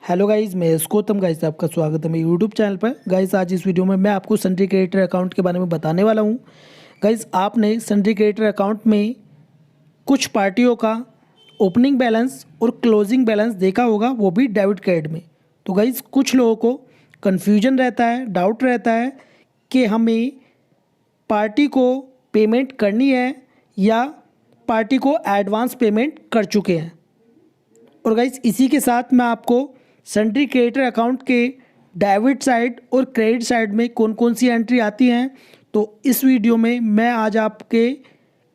Hello guys, मैं Gautam guys आपका स्वागत है मेरे यूट्यूब चैनल पर। गाइस आज इस वीडियो में मैं आपको सन्ड्री क्रेडिटर अकाउंट के बारे में बताने वाला हूं। गाइस आपने सन्ड्री क्रेडिटर अकाउंट में कुछ पार्टियों का ओपनिंग बैलेंस और क्लोजिंग बैलेंस देखा होगा, वो भी डेबिट क्रेडिट में। तो गाइस कुछ लोगों को कन्फ्यूजन रहता है, डाउट रहता है कि हमें पार्टी को पेमेंट करनी है या पार्टी को एडवांस पेमेंट कर चुके हैं। और गाइस इसी के साथ मैं आपको सन्ड्री क्रेडिटर अकाउंट के डेबिट साइड और क्रेडिट साइड में कौन कौन सी एंट्री आती हैं, तो इस वीडियो में मैं आज आपके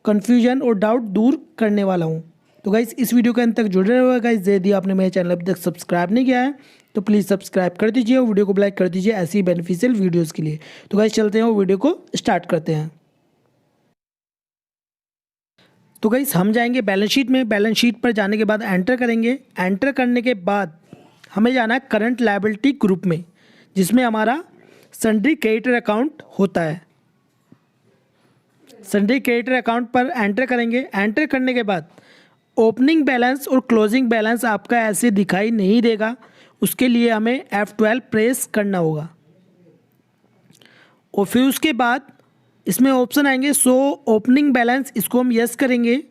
कन्फ्यूजन और डाउट दूर करने वाला हूं। तो गाइस इस वीडियो के अंत तक जुड़े रहिएगा। गाइस यदि आपने मेरे चैनल अभी तक सब्सक्राइब नहीं किया है तो प्लीज़ सब्सक्राइब कर दीजिए और वीडियो को लाइक कर दीजिए ऐसी बेनिफिशियल वीडियोज़ के लिए। तो गाइस चलते हैं और वीडियो को स्टार्ट करते हैं। तो गाइस हम जाएंगे बैलेंस शीट में। बैलेंस शीट पर जाने के बाद एंटर करेंगे। एंटर करने के बाद हमें जाना है करंट लायबिलिटी ग्रुप में, जिसमें हमारा सन्ड्री क्रेडिटर अकाउंट होता है। सन्ड्री क्रेडिटर अकाउंट पर एंटर करेंगे। एंटर करने के बाद ओपनिंग बैलेंस और क्लोजिंग बैलेंस आपका ऐसे दिखाई नहीं देगा। उसके लिए हमें F12 प्रेस करना होगा और फिर उसके बाद इसमें ऑप्शन आएंगे शो ओपनिंग बैलेंस, इसको हम यस करेंगे।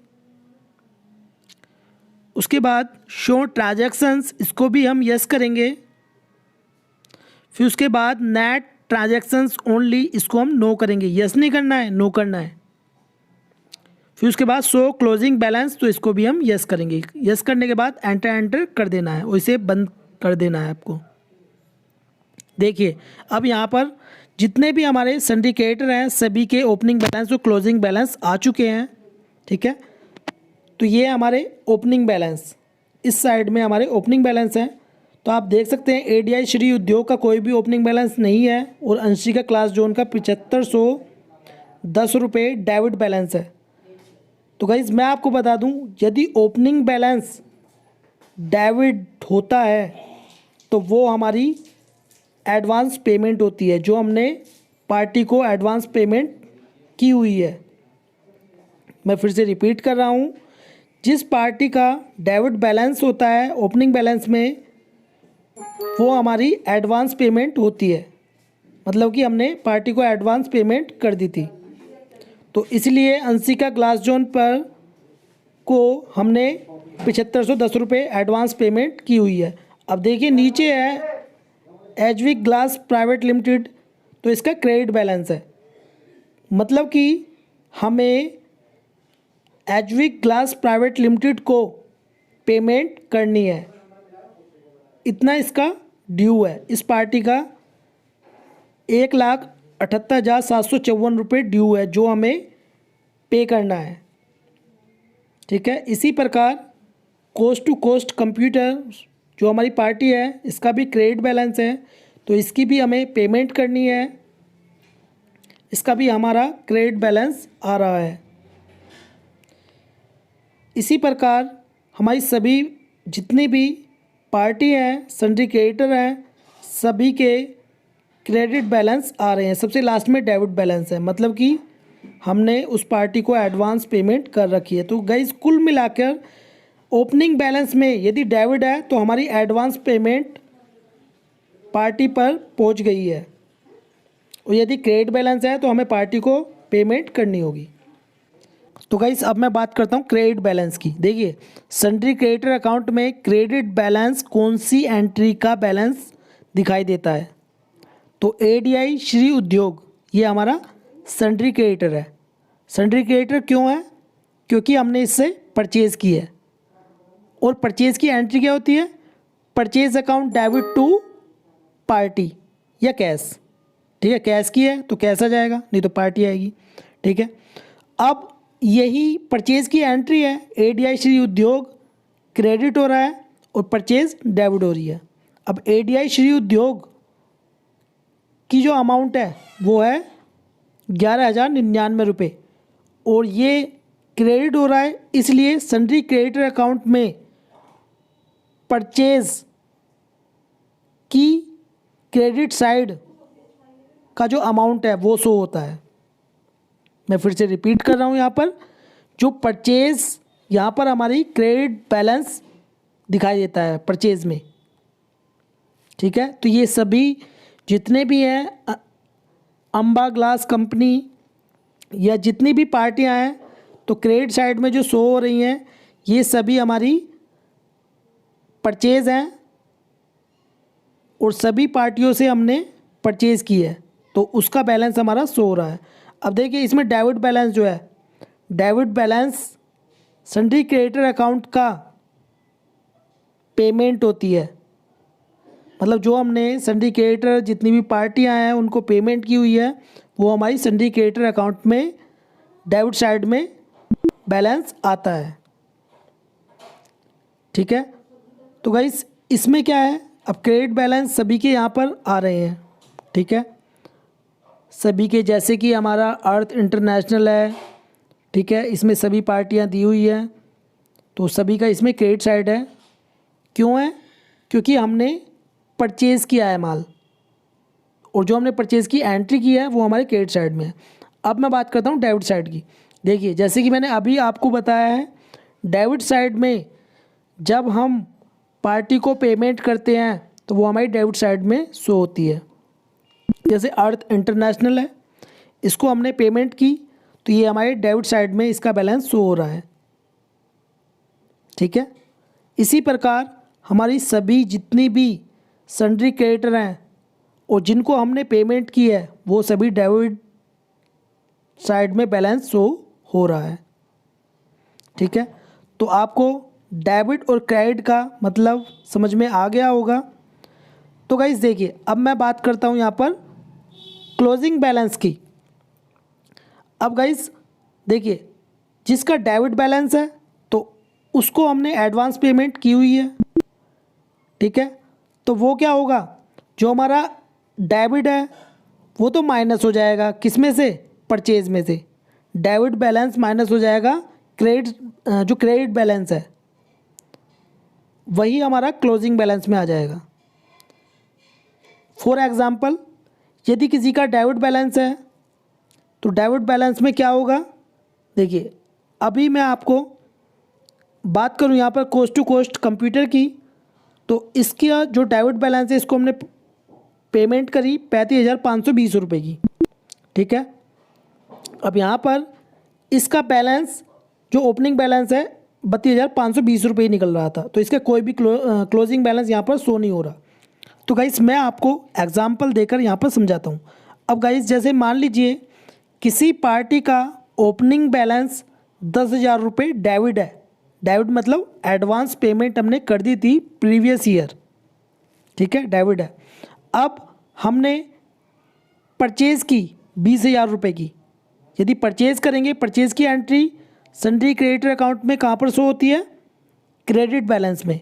उसके बाद शो ट्रांजैक्शंस, इसको भी हम यस करेंगे। फिर उसके बाद नेट ट्रांजैक्शंस ओनली, इसको हम नो करेंगे। यस नहीं करना है, नो करना है। फिर उसके बाद शो क्लोजिंग बैलेंस, तो इसको भी हम यस करेंगे। यस करने के बाद एंटर कर देना है और इसे बंद कर देना है आपको। देखिए अब यहाँ पर जितने भी हमारे सन्ड्री क्रेडिटर हैं सभी के ओपनिंग बैलेंस और क्लोजिंग बैलेंस आ चुके हैं। ठीक है, तो ये हमारे ओपनिंग बैलेंस, इस साइड में हमारे ओपनिंग बैलेंस हैं। तो आप देख सकते हैं एडीआई श्री उद्योग का कोई भी ओपनिंग बैलेंस नहीं है और अंशिका क्लास जोन का 7510 रुपये डेबिट बैलेंस है। तो गाइज मैं आपको बता दूं, यदि ओपनिंग बैलेंस डेबिट होता है तो वो हमारी एडवांस पेमेंट होती है, जो हमने पार्टी को एडवांस पेमेंट की हुई है। मैं फिर से रिपीट कर रहा हूँ, जिस पार्टी का डेबिट बैलेंस होता है ओपनिंग बैलेंस में, वो हमारी एडवांस पेमेंट होती है। मतलब कि हमने पार्टी को एडवांस पेमेंट कर दी थी, तो इसलिए अंशिका ग्लास जोन पर को हमने 7510 रुपये एडवांस पेमेंट की हुई है। अब देखिए नीचे है एजविक ग्लास प्राइवेट लिमिटेड, तो इसका क्रेडिट बैलेंस है। मतलब कि हमें एजविक ग्लास प्राइवेट लिमिटेड को पेमेंट करनी है, इतना इसका ड्यू है। इस पार्टी का 1,78,754 रुपये ड्यू है, जो हमें पे करना है। ठीक है, इसी प्रकार कोस्ट टू कोस्ट कंप्यूटर जो हमारी पार्टी है, इसका भी क्रेडिट बैलेंस है, तो इसकी भी हमें पेमेंट करनी है। इसका भी हमारा क्रेडिट बैलेंस आ रहा है। इसी प्रकार हमारी सभी जितनी भी पार्टी हैं, सन्ड्री क्रेडिटर हैं, सभी के क्रेडिट बैलेंस आ रहे हैं। सबसे लास्ट में डेबिट बैलेंस है, मतलब कि हमने उस पार्टी को एडवांस पेमेंट कर रखी है। तो गाइस कुल मिलाकर ओपनिंग बैलेंस में यदि डेबिट है तो हमारी एडवांस पेमेंट पार्टी पर पहुंच गई है, और यदि क्रेडिट बैलेंस है तो हमें पार्टी को पेमेंट करनी होगी। तो गाइस अब मैं बात करता हूं क्रेडिट बैलेंस की। देखिए सन्ड्री क्रेडिटर अकाउंट में क्रेडिट बैलेंस कौन सी एंट्री का बैलेंस दिखाई देता है, तो एडीआई श्री उद्योग ये हमारा सन्ड्री क्रेडिटर है। सन्ड्री क्रेडिटर क्यों है? क्योंकि हमने इससे परचेज़ की है, और परचेज़ की एंट्री क्या होती है? Purchase account debit to party या कैश। ठीक है, कैश की है तो कैश आ जाएगा, नहीं तो पार्टी आएगी। ठीक है, अब यही परचेज़ की एंट्री है, एडीआई श्री उद्योग क्रेडिट हो रहा है और परचेज डेबिट हो रही है। अब एडीआई श्री उद्योग की जो अमाउंट है वो है 11,099 रुपये, और ये क्रेडिट हो रहा है, इसलिए सन्ड्री क्रेडिटर अकाउंट में परचेज की क्रेडिट साइड का जो अमाउंट है वो शो होता है। मैं फिर से रिपीट कर रहा हूँ, यहाँ पर जो परचेज, यहाँ पर हमारी क्रेडिट बैलेंस दिखाई देता है परचेज में, ठीक है। तो ये सभी जितने भी हैं अंबा ग्लास कंपनी या जितनी भी पार्टियां हैं, तो क्रेडिट साइड में जो शो हो रही हैं ये सभी हमारी परचेज़ हैं और सभी पार्टियों से हमने परचेज़ की है, तो उसका बैलेंस हमारा शो हो रहा है। अब देखिए इसमें डेबिट बैलेंस जो है, debit balance sundry creditor account का पेमेंट होती है, मतलब जो हमने सन्ड्री क्रेडिटर जितनी भी पार्टियां हैं उनको पेमेंट की हुई है वो हमारी सन्ड्री क्रेडिटर अकाउंट में डेबिट साइड में बैलेंस आता है। ठीक है। तो गाइस इसमें क्या है, अब क्रेडिट बैलेंस सभी के यहाँ पर आ रहे हैं। ठीक है, सभी के, जैसे कि हमारा अर्थ इंटरनेशनल है, ठीक है, इसमें सभी पार्टियां दी हुई हैं, तो सभी का इसमें क्रेडिट साइड है। क्यों है? क्योंकि हमने परचेज़ किया है माल, और जो हमने परचेज़ की एंट्री की है वो हमारे क्रेडिट साइड में है। अब मैं बात करता हूँ डेबिट साइड की। देखिए जैसे कि मैंने अभी आपको बताया है, डेबिट साइड में जब हम पार्टी को पेमेंट करते हैं तो वो हमारी डेबिट साइड में शो होती है। जैसे अर्थ इंटरनेशनल है, इसको हमने पेमेंट की तो ये हमारे डेबिट साइड में इसका बैलेंस शो हो रहा है। ठीक है। इसी प्रकार हमारी सभी जितनी भी सन्ड्री क्रेडिटर हैं और जिनको हमने पेमेंट की है वो सभी डेबिट साइड में बैलेंस शो हो रहा है। ठीक है। तो आपको डेबिट और क्रेडिट का मतलब समझ में आ गया होगा। तो गाइस देखिए अब मैं बात करता हूँ यहाँ पर क्लोजिंग बैलेंस की। अब गाइस देखिए जिसका डेबिट बैलेंस है तो उसको हमने एडवांस पेमेंट की हुई है। ठीक है। तो वो क्या होगा, जो हमारा डेबिट है वो तो माइनस हो जाएगा, किस में से, परचेज में से। डेबिट बैलेंस माइनस हो जाएगा, क्रेडिट जो क्रेडिट बैलेंस है वही हमारा क्लोजिंग बैलेंस में आ जाएगा। फॉर एग्ज़ाम्पल यदि किसी का डेबिट बैलेंस है तो डेबिट बैलेंस में क्या होगा, देखिए अभी मैं आपको बात करूं यहाँ पर कोस्ट टू कोस्ट कंप्यूटर की, तो इसका जो डेबिट बैलेंस है इसको हमने पेमेंट करी 35,520 रुपये की। ठीक है। अब यहाँ पर इसका बैलेंस जो ओपनिंग बैलेंस है 32,520 रुपये निकल रहा था, तो इसका कोई भी क्लोजिंग बैलेंस यहाँ पर शो नहीं हो रहा। तो गाइस मैं आपको एग्जांपल देकर यहाँ पर समझाता हूँ। अब गाइस जैसे मान लीजिए किसी पार्टी का ओपनिंग बैलेंस 10,000 रुपये डेबिट है। डेबिट मतलब एडवांस पेमेंट हमने कर दी थी प्रीवियस ईयर। ठीक है, डेबिट है। अब हमने परचेज़ की 20,000 रुपये की। यदि परचेज़ करेंगे, परचेज़ की एंट्री सन्ड्री क्रेडिटर अकाउंट में कहाँ पर शो होती है, क्रेडिट बैलेंस में।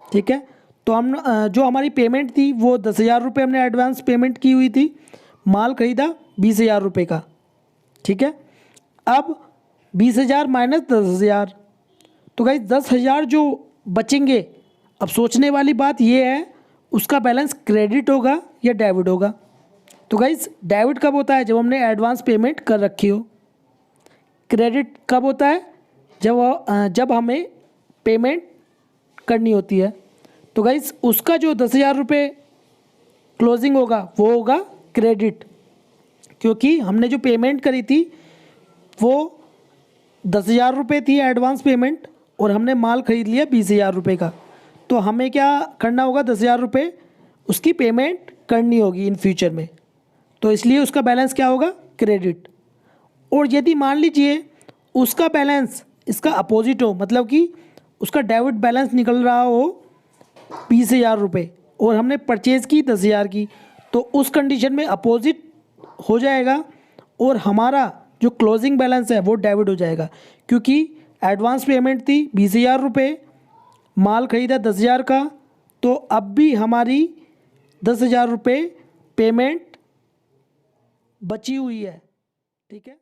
ठीक है। तो हम जो हमारी पेमेंट थी वो 10,000 रुपये हमने एडवांस पेमेंट की हुई थी, माल खरीदा 20,000 रुपये का। ठीक है। अब 20,000 माइनस 10,000, तो गाइस 10,000 जो बचेंगे, अब सोचने वाली बात ये है उसका बैलेंस क्रेडिट होगा या डेबिट होगा। तो गाइस डेबिट कब होता है, जब हमने एडवांस पेमेंट कर रखी हो। क्रेडिट कब होता है, जब हमें पेमेंट करनी होती है। तो गाइस उसका जो 10,000 रुपये क्लोजिंग होगा वो होगा क्रेडिट, क्योंकि हमने जो पेमेंट करी थी वो 10,000 रुपये थी एडवांस पेमेंट, और हमने माल खरीद लिया 20,000 रुपये का। तो हमें क्या करना होगा, 10,000 रुपये उसकी पेमेंट करनी होगी इन फ्यूचर में, तो इसलिए उसका बैलेंस क्या होगा, क्रेडिट। और यदि मान लीजिए उसका बैलेंस इसका अपोजिट हो, मतलब कि उसका डेबिट बैलेंस निकल रहा हो 20,000 रुपये और हमने परचेज़ की 10,000 की, तो उस कंडीशन में अपोजिट हो जाएगा और हमारा जो क्लोजिंग बैलेंस है वो डेबिट हो जाएगा, क्योंकि एडवांस पेमेंट थी 20,000 रुपये, माल खरीदा 10,000 का, तो अब भी हमारी 10,000 रुपये पेमेंट बची हुई है। ठीक है।